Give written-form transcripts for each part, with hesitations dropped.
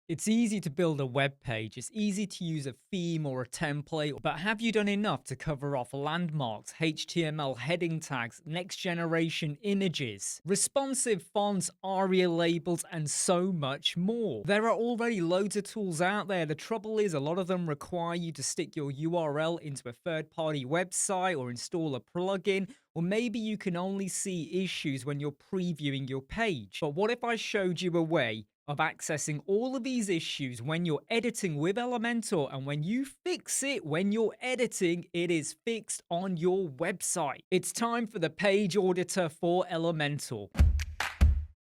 It's easy to build a web page, it's easy to use a theme or a template, but have you done enough to cover off landmarks, HTML heading tags, next generation images, responsive fonts, Aria-labels, and so much more? There are already loads of tools out there. The trouble is, a lot of them require you to stick your URL into a third-party website or install a plugin, or maybe you can only see issues when you're previewing your page. But what if I showed you a way of accessing all of these issues when you're editing with Elementor, and when you fix it when you're editing, it is fixed on your website? It's time for the Page Auditor for Elementor.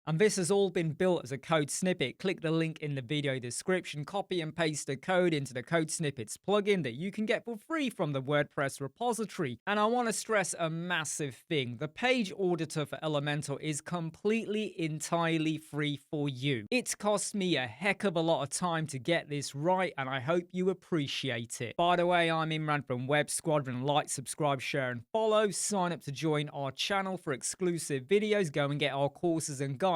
And this has all been built as a code snippet. Click the link in the video description, copy and paste the code into the code snippets plugin that you can get for free from the WordPress repository. And I want to stress a massive thing. The Page Auditor for Elementor is completely, entirely free for you. It's cost me a heck of a lot of time to get this right, and I hope you appreciate it. By the way, I'm Imran from Web Squadron. Like, subscribe, share, and follow. Sign up to join our channel for exclusive videos. Go and get our courses and guides.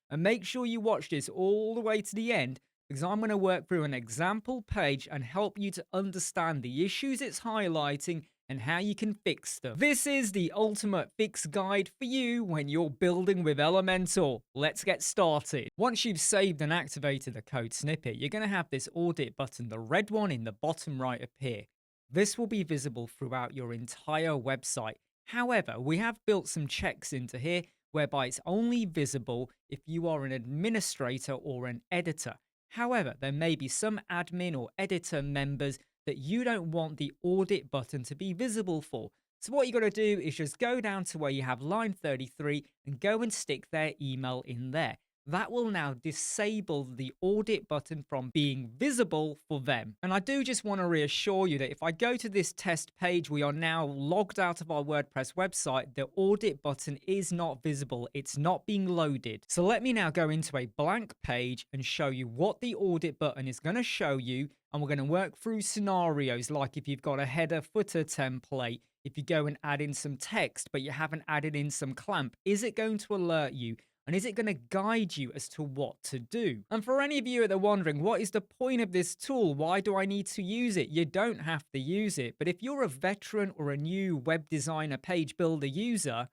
And make sure you watch this all the way to the end, because I'm going to work through an example page and help you to understand the issues it's highlighting and how you can fix them. This is the ultimate fix guide for you when you're building with Elementor. Let's get started. Once you've saved and activated the code snippet, you're going to have this audit button, the red one in the bottom right, appear. This will be visible throughout your entire website. However, we have built some checks into here whereby it's only visible if you are an administrator or an editor. However, there may be some admin or editor members that you don't want the audit button to be visible for. So what you got to do is just go down to where you have line 33 and go and stick their email in there. That will now disable the audit button from being visible for them. And I do just want to reassure you that if I go to this test page, we are now logged out of our WordPress website. The audit button is not visible. It's not being loaded. So let me now go into a blank page and show you what the audit button is going to show you. And we're going to work through scenarios like if you've got a header footer template, if you go and add in some text, but you haven't added in some clamp, is it going to alert you? And is it going to guide you as to what to do? And for any of you that are wondering, what is the point of this tool? Why do I need to use it? You don't have to use it. But if you're a veteran or a new web designer, page builder user,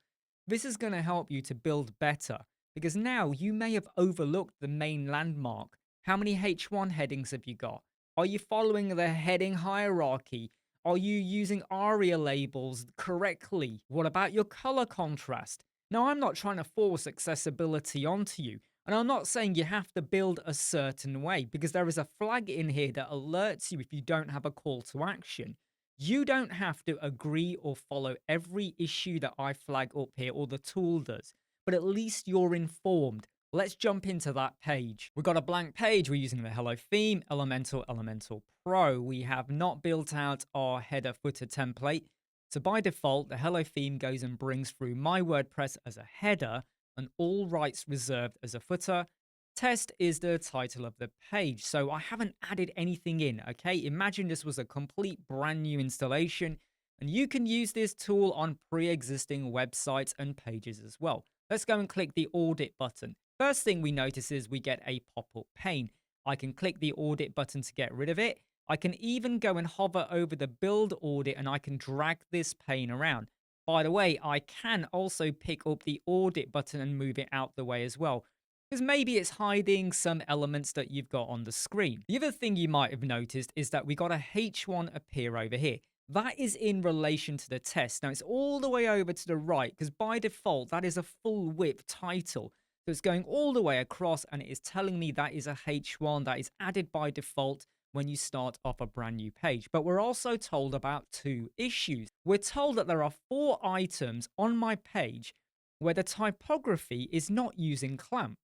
this is going to help you to build better. Because now you may have overlooked the main landmark. How many H1 headings have you got? Are you following the heading hierarchy? Are you using Aria-labels correctly? What about your color contrast? Now, I'm not trying to force accessibility onto you, and I'm not saying you have to build a certain way, because there is a flag in here that alerts you if you don't have a call to action. You don't have to agree or follow every issue that I flag up here or the tool does, but at least you're informed. Let's jump into that page. We've got a blank page. We're using the Hello theme, Elementor Pro. We have not built out our header footer template. So by default, the Hello theme goes and brings through my WordPress as a header and all rights reserved as a footer. Test is the title of the page. So I haven't added anything in, okay? Imagine this was a complete brand new installation, and you can use this tool on pre-existing websites and pages as well. Let's go and click the audit button. First thing we notice is we get a pop-up pane. I can click the audit button to get rid of it. I can even go and hover over the build audit and I can drag this pane around. By the way, I can also pick up the audit button and move it out the way as well, because maybe it's hiding some elements that you've got on the screen. The other thing you might have noticed is that we got a H1 appear over here. That is in relation to the test. Now, it's all the way over to the right, because by default, that is a full width title. So it's going all the way across, and it is telling me that is a H1 that is added by default when you start off a brand new page. But we're also told about two issues. We're told that there are 4 items on my page where the typography is not using clamp.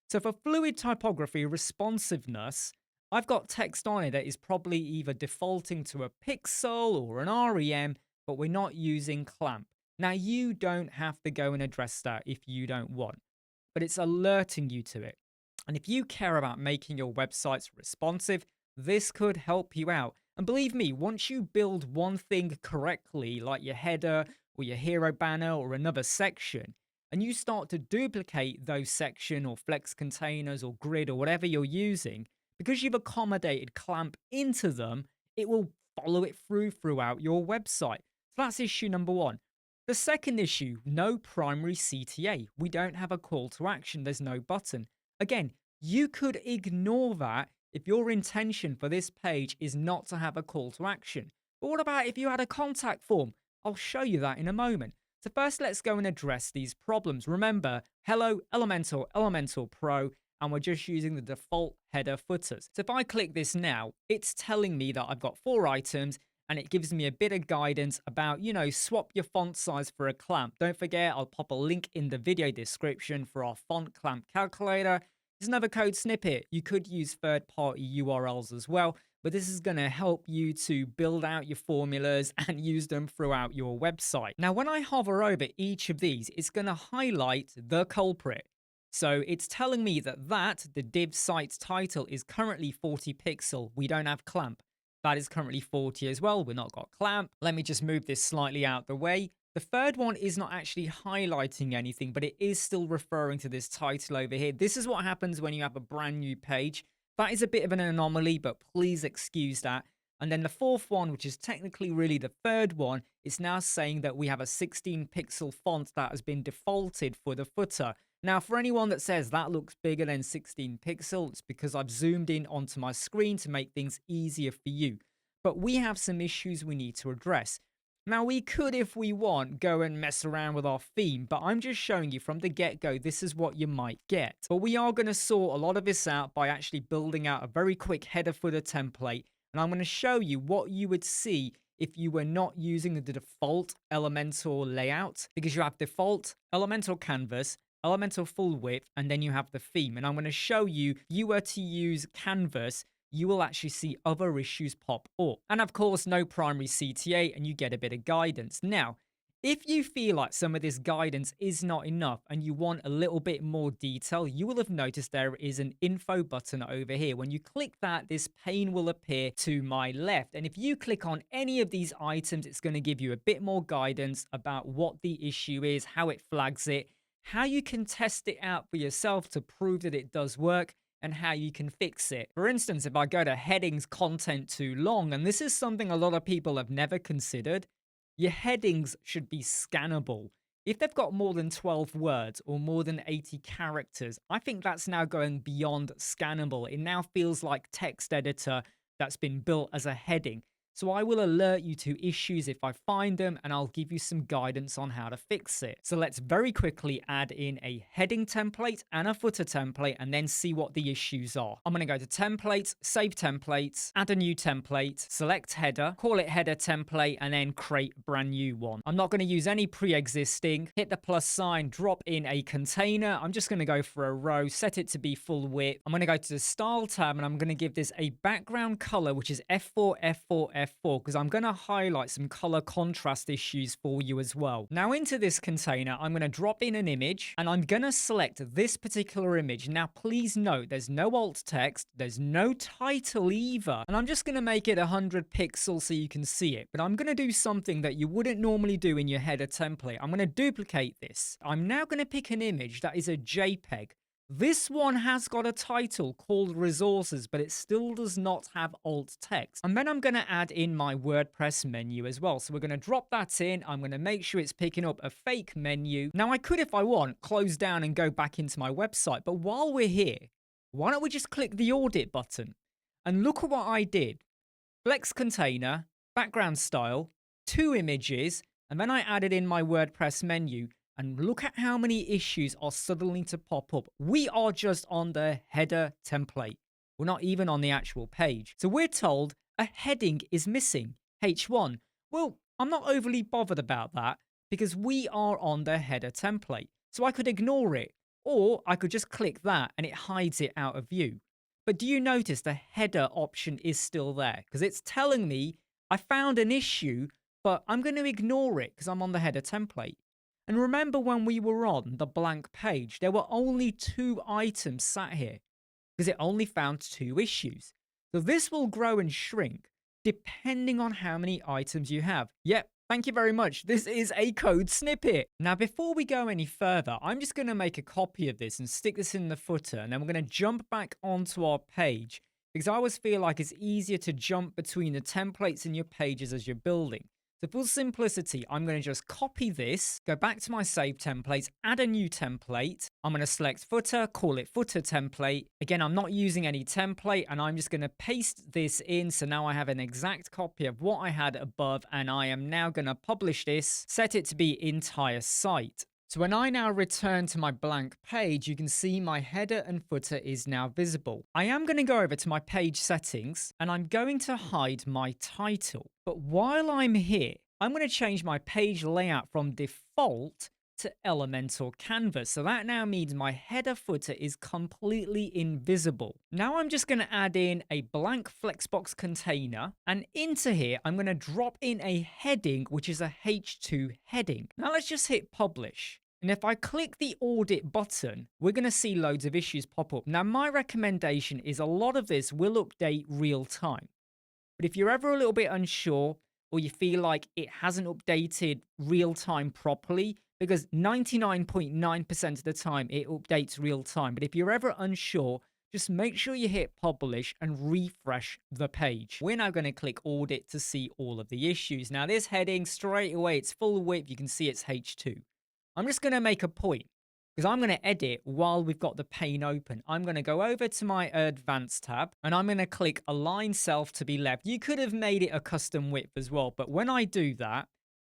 So for fluid typography responsiveness, I've got text on it that is probably either defaulting to a pixel or an REM, but we're not using clamp. Now, you don't have to go and address that if you don't want, but it's alerting you to it. And if you care about making your websites responsive, this could help you out. And believe me, once you build one thing correctly, like your header or your hero banner or another section, and you start to duplicate those section or flex containers or grid or whatever you're using, because you've accommodated clamp into them, it will follow it throughout your website. So that's issue number one. The second issue, no primary CTA. We don't have a call to action. There's no button. Again, you could ignore that if your intention for this page is not to have a call to action. But what about if you had a contact form? I'll show you that in a moment. So first, let's go and address these problems. Remember, hello, Elementor Pro, and we're just using the default header footers. So if I click this now, it's telling me that I've got 4 items, and it gives me a bit of guidance about, swap your font size for a clamp. Don't forget, I'll pop a link in the video description for our font clamp calculator. There's another code snippet. You could use third-party URLs as well, but this is going to help you to build out your formulas and use them throughout your website. Now, when I hover over each of these, it's going to highlight the culprit. So it's telling me that the div site title is currently 40 pixel. We don't have clamp. That is currently 40 as well. We've not got clamp. Let me just move this slightly out the way. The third one is not actually highlighting anything, but it is still referring to this title over here. This is what happens when you have a brand new page. That is a bit of an anomaly, but please excuse that. And then the fourth one, which is technically really the third one, is now saying that we have a 16 pixel font that has been defaulted for the footer. Now, for anyone that says that looks bigger than 16 pixels, it's because I've zoomed in onto my screen to make things easier for you. But we have some issues we need to address. Now, we could, if we want, go and mess around with our theme, but I'm just showing you from the get-go, this is what you might get. But we are going to sort a lot of this out by actually building out a very quick header footer template, and I'm going to show you what you would see if you were not using the default Elementor layout, because you have default Elementor Canvas, Elementor full width, and then you have the theme. And I'm going to show you, you were to use Canvas, you will actually see other issues pop up. And of course, no primary CTA, and you get a bit of guidance. Now, if you feel like some of this guidance is not enough and you want a little bit more detail, you will have noticed there is an info button over here. When you click that, this pane will appear to my left. And if you click on any of these items, it's going to give you a bit more guidance about what the issue is, how it flags it, how you can test it out for yourself to prove that it does work, and how you can fix it. For instance, if I go to headings content too long, and this is something a lot of people have never considered, your headings should be scannable. If they've got more than 12 words or more than 80 characters, I think that's now going beyond scannable. It now feels like text editor that's been built as a heading. So I will alert you to issues if I find them, and I'll give you some guidance on how to fix it. So let's very quickly add in a heading template and a footer template, and then see what the issues are. I'm going to go to templates, save templates, add a new template, select header, call it header template, and then create a brand new one. I'm not going to use any pre-existing. Hit the plus sign, drop in a container. I'm just going to go for a row, set it to be full width. I'm going to go to the style tab, and I'm going to give this a background color, which is F4, F4, F4, because I'm going to highlight some color contrast issues for you as well. Now into this container, I'm going to drop in an image, and I'm going to select this particular image. Now, please note, there's no alt text, there's no title either, and I'm just going to make it 100 pixels so you can see it. But I'm going to do something that you wouldn't normally do in your header template. I'm going to duplicate this. I'm now going to pick an image that is a JPEG. This one has got a title called resources, but it still does not have alt text. And then I'm going to add in my WordPress menu as well. So we're going to drop that in. I'm going to make sure it's picking up a fake menu. Now I could, if I want, close down and go back into my website. But while we're here, why don't we just click the audit button? And look at what I did. Flex container, background style, 2 images, and then I added in my WordPress menu. And look at how many issues are suddenly to pop up. We are just on the header template. We're not even on the actual page. So we're told a heading is missing, H1. Well, I'm not overly bothered about that because we are on the header template. So I could ignore it, or I could just click that and it hides it out of view. But do you notice the header option is still there? Because it's telling me I found an issue, but I'm going to ignore it because I'm on the header template. And remember when we were on the blank page, there were only 2 items sat here because it only found 2 issues. So this will grow and shrink depending on how many items you have. Yep, thank you very much. This is a code snippet. Now, before we go any further, I'm just going to make a copy of this and stick this in the footer. And then we're going to jump back onto our page. because I always feel like it's easier to jump between the templates in your pages as you're building. So for simplicity, I'm going to just copy this, go back to my save templates, add a new template. I'm going to select footer, call it footer template. Again, I'm not using any template, and I'm just going to paste this in. So now I have an exact copy of what I had above, and I am now going to publish this, set it to be entire site. So when I now return to my blank page, you can see my header and footer is now visible. I am going to go over to my page settings, and I'm going to hide my title. But while I'm here, I'm going to change my page layout from default to Elementor Canvas. So that now means my header footer is completely invisible. Now I'm just going to add in a blank flexbox container, and into here, I'm going to drop in a heading, which is a H2 heading. Now let's just hit publish. And if I click the audit button, we're going to see loads of issues pop up. Now my recommendation is a lot of this will update real time. But if you're ever a little bit unsure, or you feel like it hasn't updated real time properly, because 99.9% of the time it updates real time. But if you're ever unsure, just make sure you hit publish and refresh the page. We're now going to click audit to see all of the issues. Now this heading straight away, it's full width. You can see it's H2. I'm just going to make a point because I'm going to edit while we've got the pane open. I'm going to go over to my advanced tab, and I'm going to click align self to be left. You could have made it a custom width as well, but when I do that,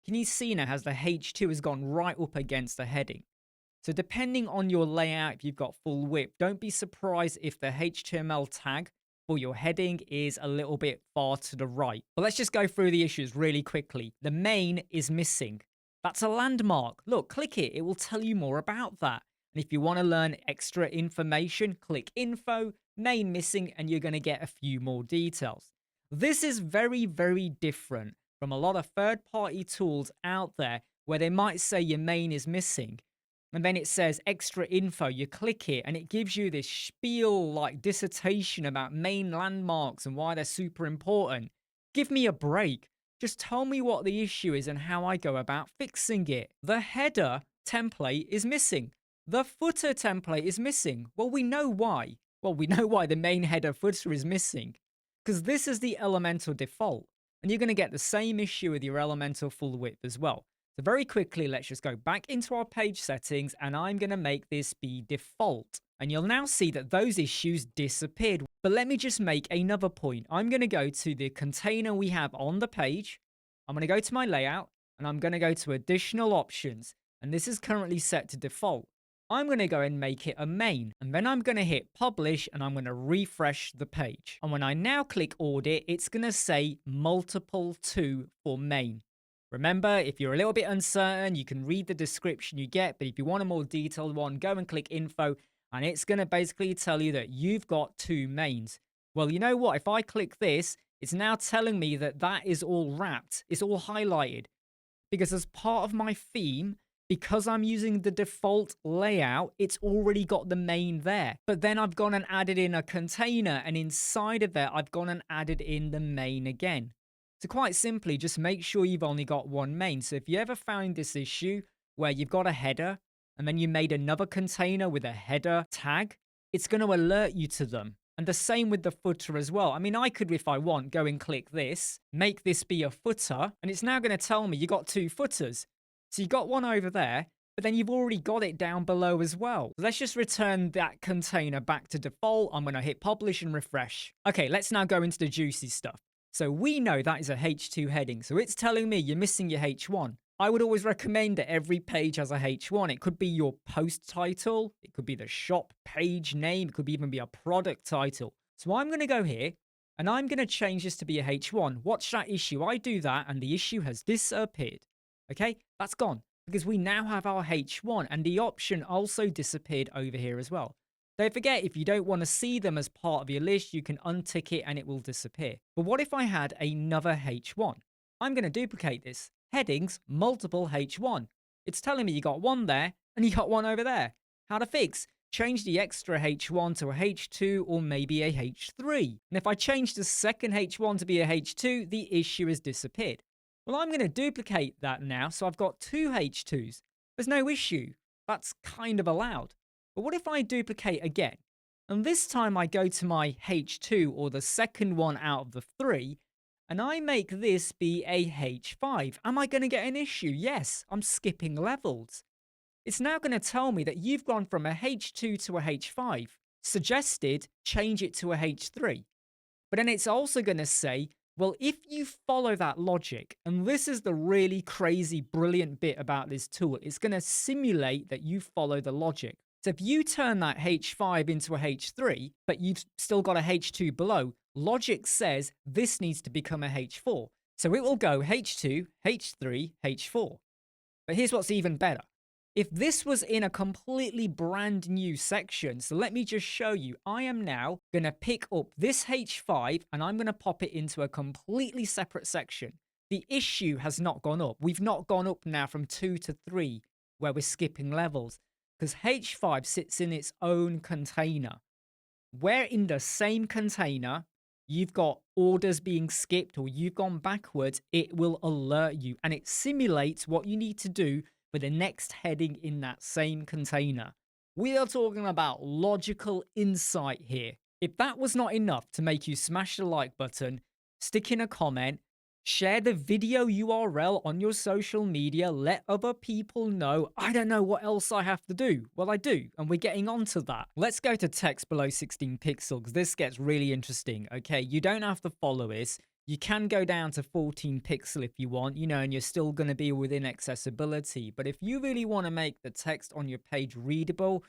can you see now as the H2 has gone right up against the heading? So depending on your layout, if you've got full width, don't be surprised if the HTML tag for your heading is a little bit far to the right. But let's just go through the issues really quickly. The main is missing. That's a landmark. Look, click it. It will tell you more about that. And if you want to learn extra information, click info, main missing, and you're going to get a few more details. This is very, very different from a lot of third-party tools out there where they might say your main is missing, and then it says extra info. You click it, and it gives you this spiel like dissertation about main landmarks and why they're super important. Give me a break. Just tell me what the issue is and how I go about fixing it. The header template is missing. The footer template is missing. Well, we know why. Well, we know why the main header footer is missing, because this is the Elementor default. And you're going to get the same issue with your Elementor full width as well. So very quickly, let's just go back into our page settings, and I'm going to make this be default. And you'll now see that those issues disappeared. But let me just make another point. I'm going to go to the container we have on the page. I'm going to go to my layout, and I'm going to go to additional options. And this is currently set to default. I'm going to go and make it a main, and then I'm going to hit publish, and I'm going to refresh the page. And when I now click audit, it's going to say multiple to for main. Remember, if you're a little bit uncertain, you can read the description you get, but if you want a more detailed one, go and click info, and it's going to basically tell you that you've got two mains. Well, you know what? If I click this, it's now telling me that that is all wrapped. It's all highlighted, because as part of my theme, because I'm using the default layout, it's already got the main there. But then I've gone and added in a container, and inside of there, I've gone and added in the main again. So quite simply, just make sure you've only got one main. So if you ever found this issue where you've got a header, and then you made another container with a header tag, it's going to alert you to them. And the same with the footer as well. I mean, I could, if I want, go and click this, make this be a footer, and it's now going to tell me you got two footers. So you got one over there, but then you've already got it down below as well. Let's just return that container back to default. I'm going to hit publish and refresh. Okay, let's now go into the juicy stuff. So we know that is a H2 heading. So it's telling me you're missing your H1. I would always recommend that every page has a H1. It could be your post title. It could be the shop page name. It could even be a product title. So I'm going to go here, and I'm going to change this to be a H1. Watch that issue. I do that, and the issue has disappeared. Okay, that's gone because we now have our H1, and the option also disappeared over here as well. Don't forget, if you don't want to see them as part of your list, you can untick it and it will disappear. But what if I had another H1? I'm going to duplicate this. Headings, multiple H1. It's telling me you got one there and you got one over there. How to fix? Change the extra H1 to a H2 or maybe a H3. And if I change the second H1 to be a H2, the issue has disappeared. Well, I'm going to duplicate that now, so I've got two H2s. There's no issue. That's kind of allowed. But what if I duplicate again? And this time I go to my H2, or the second one out of the three, and I make this be a H5. Am I going to get an issue? Yes, I'm skipping levels. It's now going to tell me that you've gone from a H2 to a H5. Suggested, change it to a H3. But then it's also going to say, well, if you follow that logic, and this is the really crazy, brilliant bit about this tool, it's going to simulate that you follow the logic. So if you turn that H5 into a H3, but you've still got a H2 below, logic says this needs to become a H4. So it will go H2, H3, H4. But here's what's even better. If this was in a completely brand new section, so let me just show you, I am now going to pick up this H5 and I'm going to pop it into a completely separate section. The issue has not gone up. We've not gone up now from 2 to 3 where we're skipping levels, because H5 sits in its own container. Where in the same container you've got orders being skipped or you've gone backwards, it will alert you and it simulates what you need to do for the next heading in that same container. We are talking about logical insight here. If that was not enough to make you smash the like button, stick in a comment, share the video URL on your social media, let other people know. I don't know what else I have to do. Well, I do, and we're getting onto that. Let's go to text below 16 pixels, because this gets really interesting, okay? You don't have to follow this. You can go down to 14 pixel if you want, and you're still going to be within accessibility. But if you really want to make the text on your page readable,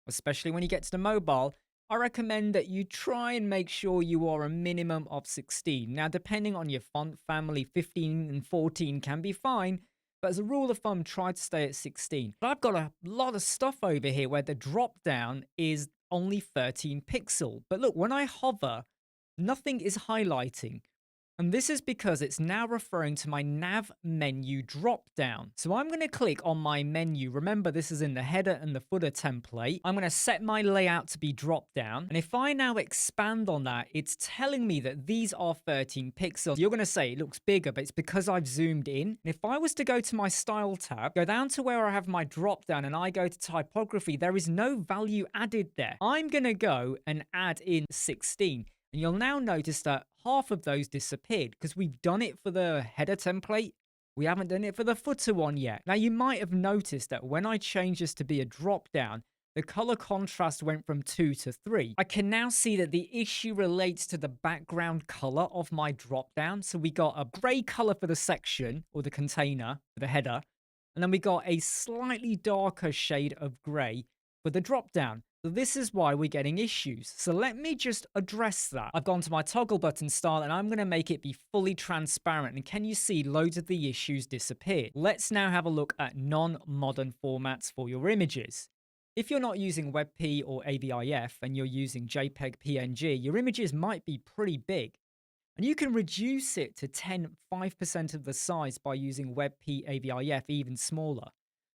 especially when you get to the mobile, I recommend that you try and make sure you are a minimum of 16. Now, depending on your font family, 15 and 14 can be fine, but as a rule of thumb, try to stay at 16. But I've got a lot of stuff over here where the drop down is only 13 pixel. But look, when I hover, nothing is highlighting. And this is because it's now referring to my nav menu drop down. So I'm going to click on my menu. Remember, this is in the header and the footer template. I'm going to set my layout to be drop down. And if I now expand on that, it's telling me that these are 13 pixels. You're going to say it looks bigger, but it's because I've zoomed in. And if I was to go to my style tab, go down to where I have my drop down and I go to typography, there is no value added there. I'm going to go and add in 16. And you'll now notice that half of those disappeared because we've done it for the header template. We haven't done it for the footer one yet. Now, you might have noticed that when I changed this to be a drop down, the color contrast went from 2 to 3. I can now see that the issue relates to the background color of my drop down. So we got a gray color for the section or the container for the header. And then we got a slightly darker shade of gray for the drop down. So this is why we're getting issues. So let me just address that. I've gone to my toggle button style and I'm going to make it be fully transparent. And can you see loads of the issues disappeared? Let's now have a look at non-modern formats for your images. If you're not using WebP or AVIF and you're using JPEG, PNG, your images might be pretty big. And you can reduce it to 5% of the size by using WebP, AVIF, even smaller.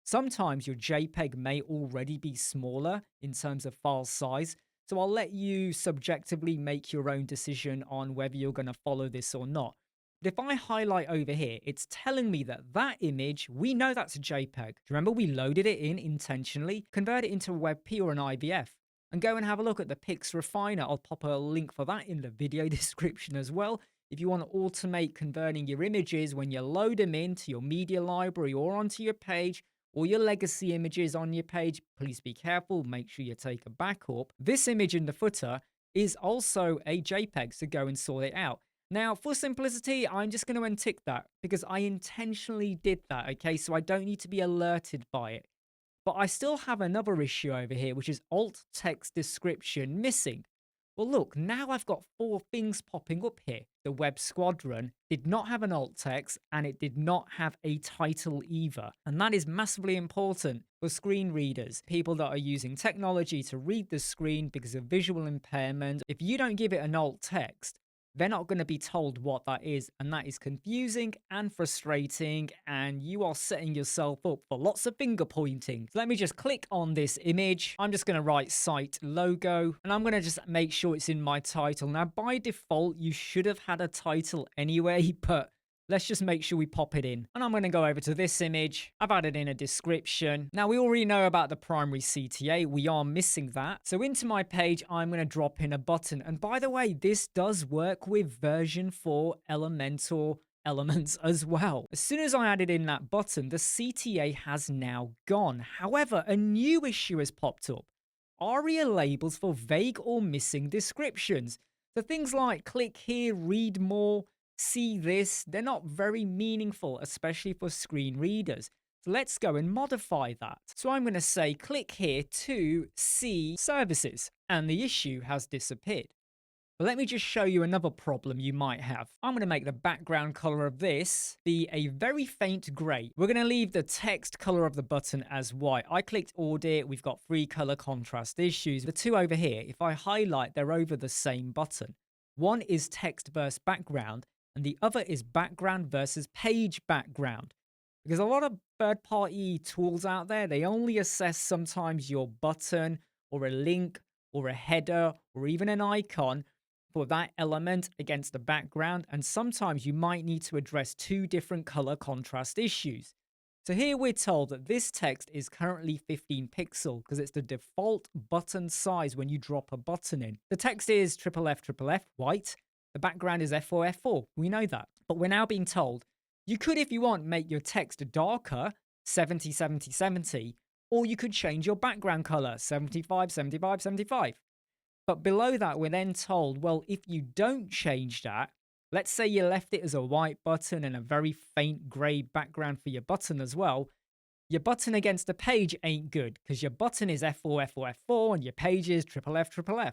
Sometimes your JPEG may already be smaller in terms of file size, so I'll let you subjectively make your own decision on whether you're going to follow this or not. But if I highlight over here, it's telling me that that image, we know that's a JPEG. Remember, we loaded it in intentionally, convert it into a WebP or an IVF, and go and have a look at the Pix Refiner. I'll pop a link for that in the video description as well. If you want to automate converting your images when you load them into your media library or onto your page, or your legacy images on your page, please be careful, make sure you take a backup. This image in the footer is also a JPEG, so go and sort it out. Now, for simplicity, I'm just going to untick that because I intentionally did that, okay? So I don't need to be alerted by it. But I still have another issue over here, which is alt-text description missing. Well, look, now I've got 4 things popping up here. The web Squadron did not have an alt text and it did not have a title either. And that is massively important for screen readers, people that are using technology to read the screen because of visual impairment. If you don't give it an alt text, they're not going to be told what that is, and that is confusing and frustrating, and you are setting yourself up for lots of finger pointing. So let me just click on this image. I'm just going to write site logo, and I'm going to just make sure it's in my title. Now, by default, you should have had a title anyway, but Let's just make sure we pop it in. And I'm going to go over to this image. I've added in a description. Now, we already know about the primary CTA. We are missing that. So into my page, I'm going to drop in a button. And by the way, this does work with version 4 Elementor elements as well. As soon as I added in that button, the CTA has now gone. However, a new issue has popped up. Aria-labels for vague or missing descriptions. So things like click here, read more, see this, they're not very meaningful, especially for screen readers. So let's go and modify that. So I'm going to say click here to see services, and the issue has disappeared. But let me just show you another problem you might have. I'm going to make the background color of this be a very faint gray. We're going to leave the text color of the button as white. I clicked Audit. We've got 3 color contrast issues. The 2 over here, if I highlight, they're over the same button. One is text versus background, and the other is background versus page background. Because a lot of third-party tools out there, they only assess sometimes your button or a link or a header or even an icon for that element against the background, and sometimes you might need to address 2 different color contrast issues. So here we're told that this text is currently 15 pixel because it's the default button size when you drop a button in. The text is FFF white. The background is F4 F4. We know that. But we're now being told you could, if you want, make your text darker, 70 70 70, or you could change your background color, 75 75 75. But below that, we're then told, well, if you don't change that, let's say you left it as a white button and a very faint gray background for your button as well, your button against the page ain't good because your button is F4 F4 F4 and your page is FFF. So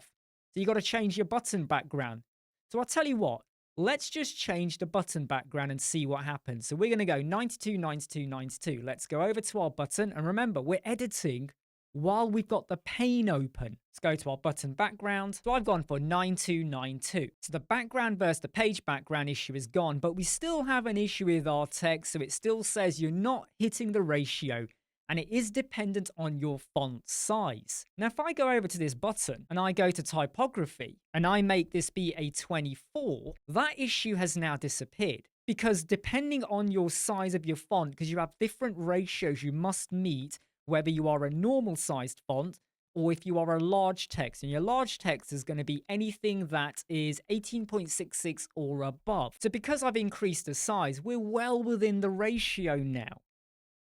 you got to change your button background. So I'll tell you what, let's just change the button background and see what happens. So we're going to go 92, 92, 92. Let's go over to our button. And remember, we're editing while we've got the pane open. Let's go to our button background. So I've gone for 9292. So the background versus the page background issue is gone, but we still have an issue with our text. So it still says you're not hitting the ratio, and it is dependent on your font size. Now, if I go over to this button and I go to typography and I make this be a 24, that issue has now disappeared. Because depending on your size of your font, because you have different ratios you must meet, whether you are a normal sized font or if you are a large text. And your large text is going to be anything that is 18.66 or above. So because I've increased the size, we're well within the ratio now.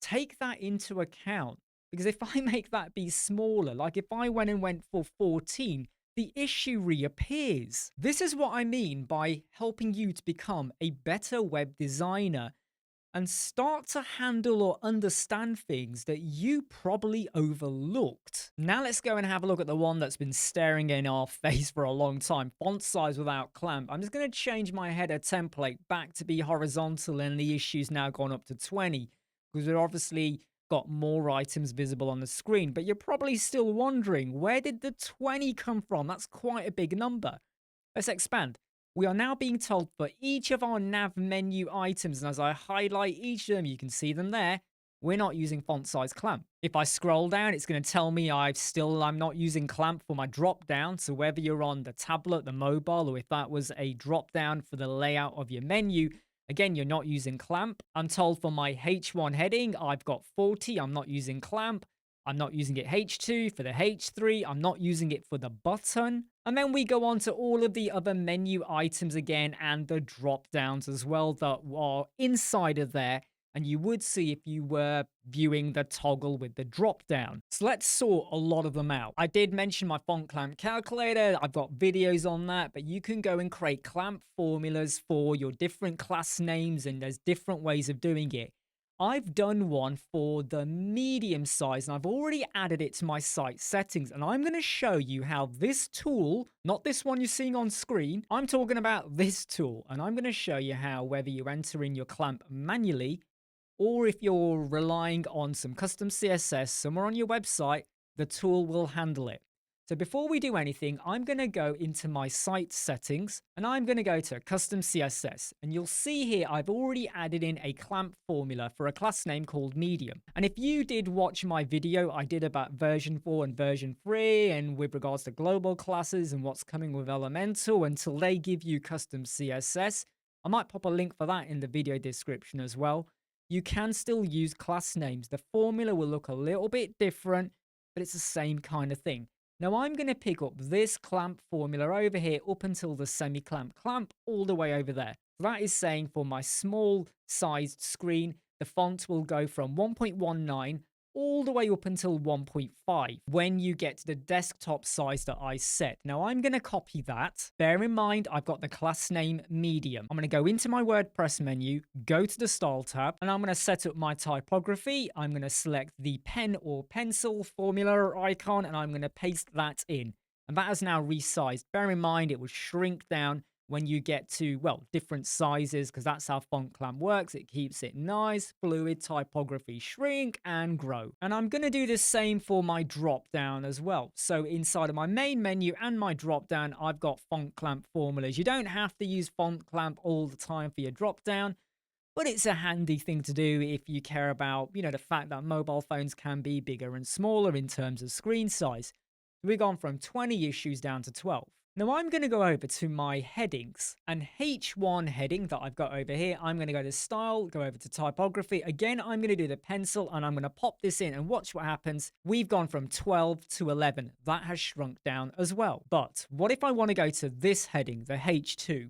Take that into account, because if I make that be smaller, like if I went for 14, the issue reappears. This is what I mean by helping you to become a better web designer and start to handle or understand things that you probably overlooked. Now let's go and have a look at the one that's been staring in our face for a long time, font size without clamp. I'm just going to change my header template back to be horizontal, and the issue's now gone up to 20 because we've obviously got more items visible on the screen. But you're probably still wondering, where did the 20 come from? That's quite a big number. Let's expand. We are now being told for each of our nav menu items, and as I highlight each of them, you can see them there, we're not using font size clamp. If I scroll down, it's going to tell me I'm not using clamp for my drop down. So whether you're on the tablet, the mobile, or if that was a drop down for the layout of your menu, again, you're not using clamp. I'm told for my H1 heading, I've got 40. I'm not using clamp. I'm not using it H2 for the H3. I'm not using it for the button. And then we go on to all of the other menu items again and the drop downs as well that are inside of there. And you would see if you were viewing the toggle with the drop down. So let's sort a lot of them out. I did mention my font clamp calculator. I've got videos on that, but you can go and create clamp formulas for your different class names, and there's different ways of doing it. I've done one for the medium size, and I've already added it to my site settings. And I'm going to show you how this tool, not this one you're seeing on screen, I'm talking about this tool. And I'm going to show you how, whether you enter in your clamp manually, or if you're relying on some custom CSS somewhere on your website, the tool will handle it. So before we do anything, I'm going to go into my site settings and I'm going to go to custom CSS. And you'll see here, I've already added in a clamp formula for a class name called medium. And if you did watch my video I did about version 4 and version 3 and with regards to global classes and what's coming with Elementor until they give you custom CSS, I might pop a link for that in the video description as well. You can still use class names. The formula will look a little bit different, but it's the same kind of thing. Now I'm going to pick up this clamp formula over here up until the semi-clamp clamp all the way over there. That is saying for my small sized screen, the font will go from 1.19 all the way up until 1.5 when you get to the desktop size that I set. Now I'm going to copy that. Bear in mind, I've got the class name medium. I'm going to go into my WordPress menu, go to the style tab, and I'm going to set up my typography. I'm going to select the pen or pencil formula icon, and I'm going to paste that in. And that has now resized. Bear in mind, it will shrink down when you get to, well, different sizes, because that's how font clamp works. It keeps it nice, fluid, typography shrink and grow. And I'm going to do the same for my drop down as well. So inside of my main menu and my drop down, I've got font clamp formulas. You don't have to use font clamp all the time for your drop down, but it's a handy thing to do if you care about, the fact that mobile phones can be bigger and smaller in terms of screen size. We've gone from 20 issues down to 12. Now I'm going to go over to my headings, and H1 heading that I've got over here, I'm going to go to style, go over to typography. Again, I'm going to do the pencil and I'm going to pop this in and watch what happens. We've gone from 12 to 11. That has shrunk down as well. But what if I want to go to this heading, the H2,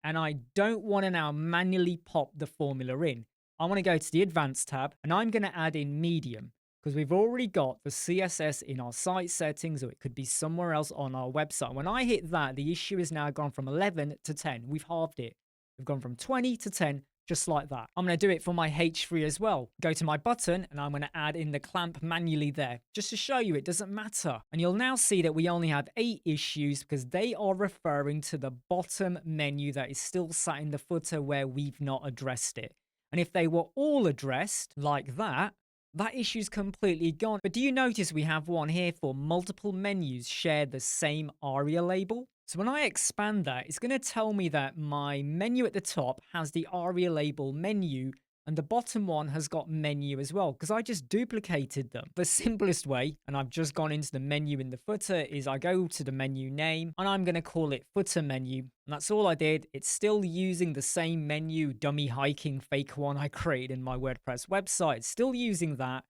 and I don't want to now manually pop the formula in? I want to go to the advanced tab and I'm going to add in medium, because we've already got the CSS in our site settings, or it could be somewhere else on our website. When I hit that, the issue has now gone from 11 to 10. We've halved it. We've gone from 20 to 10, just like that. I'm going to do it for my H3 as well. Go to my button, and I'm going to add in the clamp manually there, just to show you it doesn't matter. And you'll now see that we only have 8 issues, because they are referring to the bottom menu that is still sat in the footer where we've not addressed it. And if they were all addressed like that issue's completely gone. But do you notice we have one here for multiple menus share the same Aria label? So when I expand that, it's going to tell me that my menu at the top has the Aria label menu, and the bottom one has got menu as well, because I just duplicated them. The simplest way, and I've just gone into the menu in the footer, is I go to the menu name and I'm going to call it footer menu. And that's all I did. It's still using the same menu, dummy hiking fake one I created in my WordPress website. It's still using that,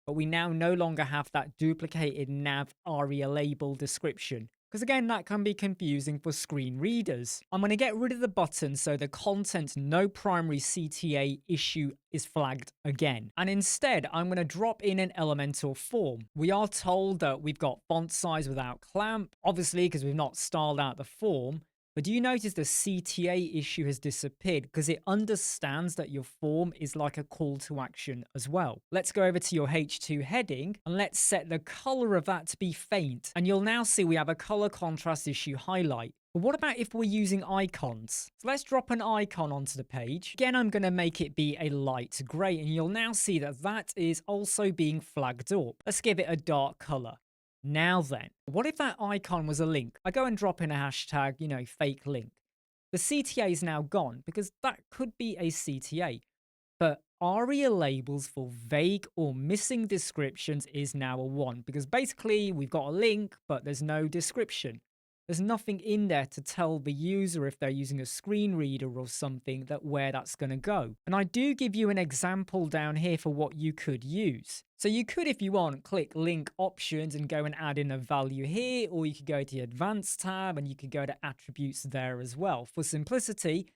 but we now no longer have that duplicated nav aria label description. Because again, that can be confusing for screen readers. I'm going to get rid of the button so the content no primary CTA issue is flagged again. And instead, I'm going to drop in an Elementor form. We are told that we've got font size without clamp, obviously because we've not styled out the form. But do you notice the CTA issue has disappeared because it understands that your form is like a call to action as well? Let's go over to your H2 heading and let's set the color of that to be faint. And you'll now see we have a color contrast issue highlight. But what about if we're using icons? So let's drop an icon onto the page. Again, I'm going to make it be a light gray, and you'll now see that that is also being flagged up. Let's give it a dark color. Now then, what if that icon was a link? I go and drop in a hashtag, fake link. The CTA is now gone because that could be a CTA. But Aria labels for vague or missing descriptions is now a 1, because basically we've got a link, but there's no description. There's nothing in there to tell the user if they're using a screen reader or something that where that's going to go. And I do give you an example down here for what you could use. So you could, if you want, click link options and go and add in a value here, or you could go to the advanced tab and you could go to attributes there as well. For simplicity,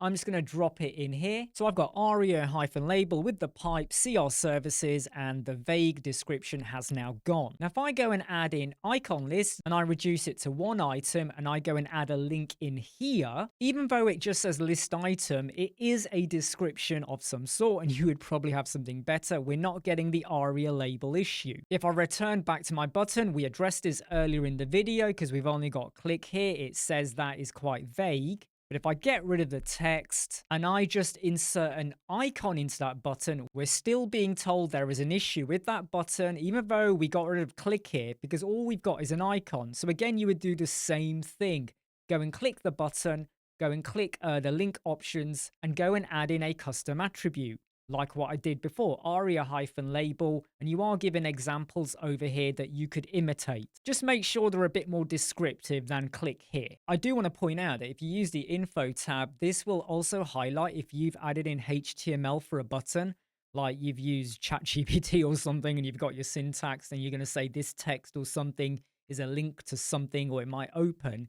I'm just going to drop it in here. So I've got aria-label with the pipe, CR services, and the vague description has now gone. Now, if I go and add in icon list and I reduce it to 1 item and I go and add a link in here, even though it just says list item, it is a description of some sort and you would probably have something better. We're not getting the Aria label issue. If I return back to my button, we addressed this earlier in the video because we've only got click here. It says that is quite vague. But if I get rid of the text and I just insert an icon into that button, we're still being told there is an issue with that button, even though we got rid of click here, because all we've got is an icon. So again, you would do the same thing. Go and click the button, go and click the link options, and go and add in a custom attribute. like what I did before, aria-label, and you are given examples over here that you could imitate. Just make sure they're a bit more descriptive than click here. I do want to point out that if you use the info tab, this will also highlight if you've added in HTML for a button, like you've used ChatGPT or something and you've got your syntax, then you're going to say this text or something is a link to something, or it might open.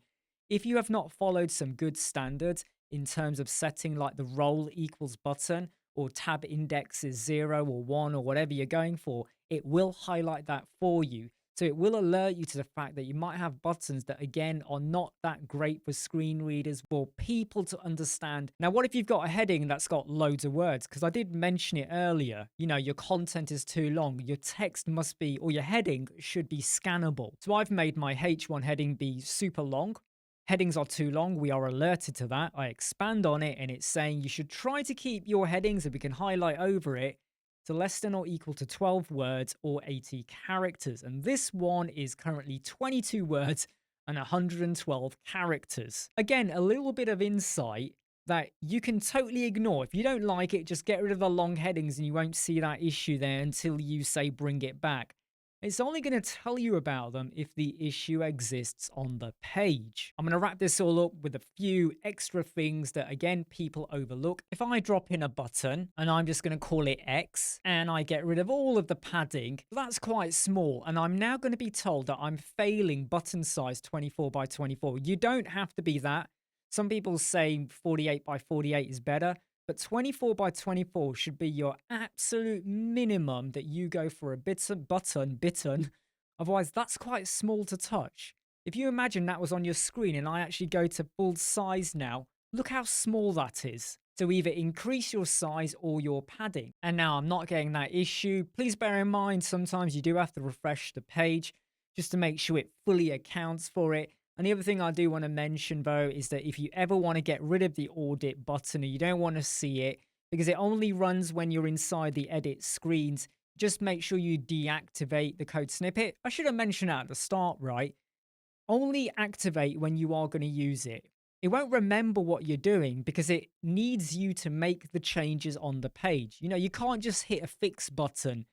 If you have not followed some good standards in terms of setting like the role equals button, or tab index is 0 or 1 or whatever you're going for, it will highlight that for you. So it will alert you to the fact that you might have buttons that, again, are not that great for screen readers, for people to understand. Now, what if you've got a heading that's got loads of words? Because I did mention it earlier. You know, your content is too long. Your text must be, or your heading should be scannable. So I've made my H1 heading be super long. Headings are too long. We are alerted to that. I expand on it and it's saying you should try to keep your headings, if we can highlight over it, to less than or equal to 12 words or 80 characters. And this one is currently 22 words and 112 characters. Again, a little bit of insight that you can totally ignore. If you don't like it, just get rid of the long headings and you won't see that issue there until you say bring it back. It's only going to tell you about them if the issue exists on the page. I'm going to wrap this all up with a few extra things that, again, people overlook. If I drop in a button and I'm just going to call it X and I get rid of all of the padding, that's quite small. And I'm now going to be told that I'm failing button size 24 by 24. You don't have to be that. Some people say 48 by 48 is better. But 24 by 24 should be your absolute minimum that you go for a button. Otherwise, that's quite small to touch. If you imagine that was on your screen and I actually go to full size now, look how small that is. So either increase your size or your padding. And now I'm not getting that issue. Please bear in mind, sometimes you do have to refresh the page just to make sure it fully accounts for it. And the other thing I do want to mention, though, is that if you ever want to get rid of the audit button or you don't want to see it, because it only runs when you're inside the edit screens, just make sure you deactivate the code snippet. I should have mentioned that at the start, right? Only activate when you are going to use it. It won't remember what you're doing because it needs you to make the changes on the page. You know, you can't just hit a fix button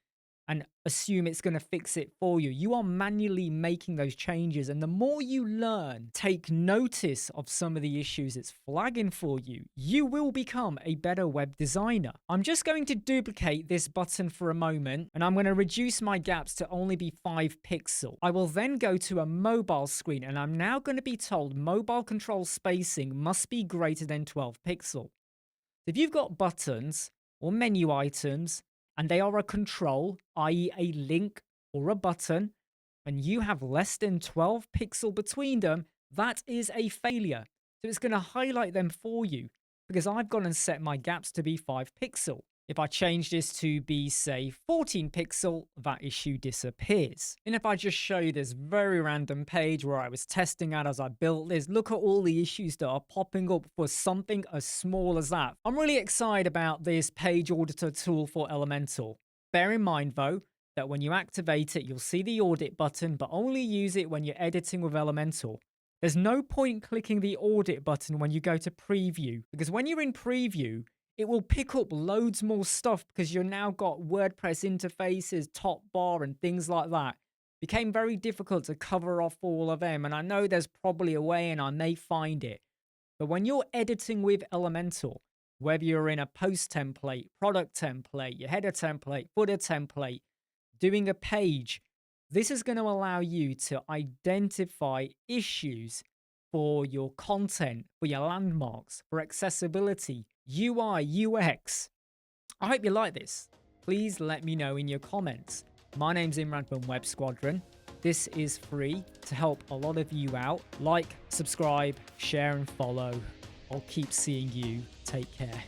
and assume it's going to fix it for you. You are manually making those changes. And the more you learn, take notice of some of the issues it's flagging for you, you will become a better web designer. I'm just going to duplicate this button for a moment, and I'm going to reduce my gaps to only be 5 pixels. I will then go to a mobile screen, and I'm now going to be told mobile control spacing must be greater than 12 pixels. If you've got buttons or menu items, and they are a control, i.e. a link or a button, and you have less than 12 pixels between them, that is a failure. So it's going to highlight them for you because I've gone and set my gaps to be 5 pixels. If I change this to be, say, 14 pixel, that issue disappears. And if I just show you this very random page where I was testing out as I built this, look at all the issues that are popping up for something as small as that. I'm really excited about this PageAuditor tool for Elementor. Bear in mind, though, that when you activate it, you'll see the audit button, but only use it when you're editing with Elementor. There's no point clicking the audit button when you go to preview, because when you're in preview, it will pick up loads more stuff because you've now got WordPress interfaces, top bar, and things like that. It became very difficult to cover off all of them, and I know there's probably a way, and I may find it. But when you're editing with Elementor, whether you're in a post template, product template, your header template, footer template, doing a page, this is going to allow you to identify issues for your content, for your landmarks, for accessibility, UI, UX. I hope you like this. Please let me know in your comments. My name's Imran from Web Squadron. This is free to help a lot of you out. Like, subscribe, share, and follow. I'll keep seeing you. Take care.